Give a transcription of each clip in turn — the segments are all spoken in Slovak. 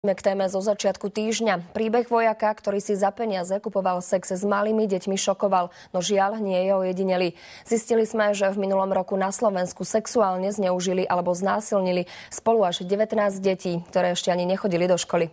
K téme zo začiatku týždňa. Príbeh vojaka, ktorý si za peniaze kupoval sex s malými deťmi, šokoval, no žiaľ nie je ojedinelý. Zistili sme, že v minulom roku na Slovensku sexuálne zneužili alebo znásilnili spolu až 19 detí, ktoré ešte ani nechodili do školy.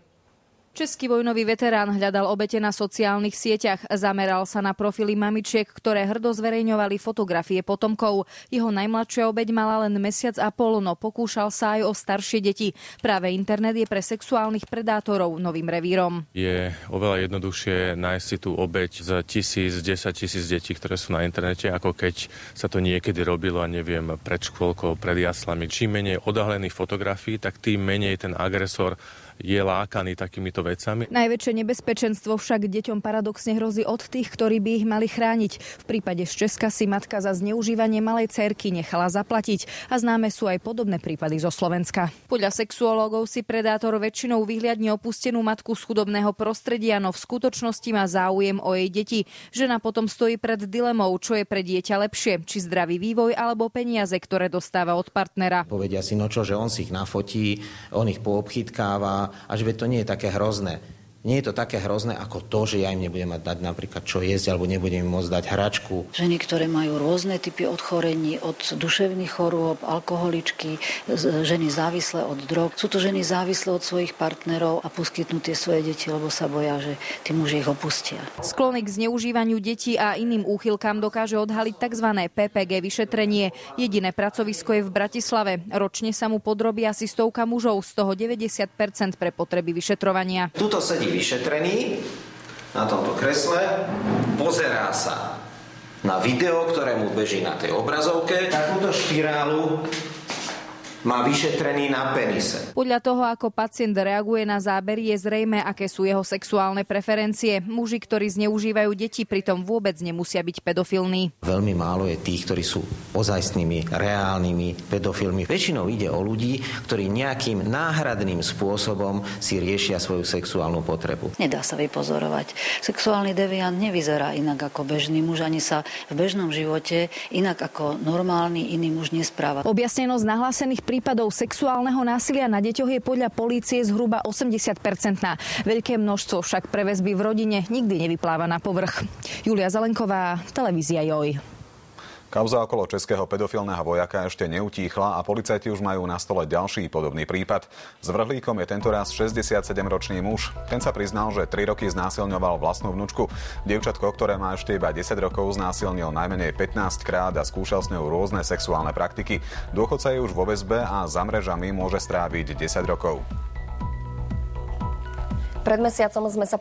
Český vojnový veterán hľadal obete na sociálnych sieťach. Zameral sa na profily mamičiek, ktoré hrdo zverejňovali fotografie potomkov. Jeho najmladšia obeť mala len mesiac a pol, no pokúšal sa aj o staršie deti. Práve internet je pre sexuálnych predátorov novým revírom. Je oveľa jednoduchšie nájsť si tú obeť z 1000, 10 000 detí, ktoré sú na internete, ako keď sa to niekedy robilo, neviem, pred škôlkou, pred jaslami. Čím menej odhalených fotografií, tak tým menej ten agresor je lákaný takýmito vecami. Najväčšie nebezpečenstvo však deťom paradoxne hrozí od tých, ktorí by ich mali chrániť. V prípade z Česka si matka za zneužívanie malej dcérky nechala zaplatiť a známe sú aj podobné prípady zo Slovenska. Podľa sexuológov si predátor väčšinou vyhliadne opustenú matku z chudobného prostredia, no v skutočnosti má záujem o jej deti. Žena potom stojí pred dilemou, čo je pre dieťa lepšie, či zdravý vývoj alebo peniaze, ktoré dostáva od partnera. Povedia si, no čo, že on si ich nafotí, on ich poobchytkáva, a že to nie je také hrozné. Nie je to také hrozné ako to, že ja im nebudem mať dať napríklad čo jesť, alebo nebudem im môcť dať hračku. Ženy, ktoré majú rôzne typy ochorení, od duševných chorôb, alkoholičky, ženy závislé od drog. Sú to ženy závislé od svojich partnerov a poskytnú tie svoje deti, lebo sa boja, že tí muži ich opustia. Sklony k zneužívaniu detí a iným úchylkám dokáže odhaliť tzv. PPG vyšetrenie. Jediné pracovisko je v Bratislave. Ročne sa mu podrobí asi 100 mužov, z toho 90% pre potreby vyšetrovania. Tuto sedí vyšetrený na tomto kresle, pozerá sa na video, ktoré mu beží na tej obrazovke. Takúto špirálu má vyšetrený na penise. Podľa toho, ako pacient reaguje na zábery, je zrejme, aké sú jeho sexuálne preferencie. Muži, ktorí zneužívajú deti, pritom vôbec nemusia byť pedofilní. Veľmi málo je tých, ktorí sú ozajstnými, reálnymi pedofilmi. Väčšinou ide o ľudí, ktorí nejakým náhradným spôsobom si riešia svoju sexuálnu potrebu. Nedá sa vypozorovať. Sexuálny deviant nevyzerá inak ako bežný muž, ani sa v bežnom živote inak ako normálny iný muž nespráva. Objasnenosť nahlásených prípadov sexuálneho násilia na deťoch je podľa polície zhruba 80%. Veľké množstvo však pre väzby v rodine nikdy nevypláva na povrch. Julia Zelenková, televízia JOJ. Kauza okolo českého pedofilného vojaka ešte neutíchla a policajti už majú na stole ďalší podobný prípad. Zvrhlíkom je tentoraz 67-ročný muž. Ten sa priznal, že 3 roky znásilňoval vlastnú vnučku. Dievčatko, ktoré má ešte iba 10 rokov, znásilnil najmenej 15 krát a skúšal s ňou rôzne sexuálne praktiky. Dôchodca je už vo väzbe a za mrežami môže stráviť 10 rokov. Pred mesiacom sme sa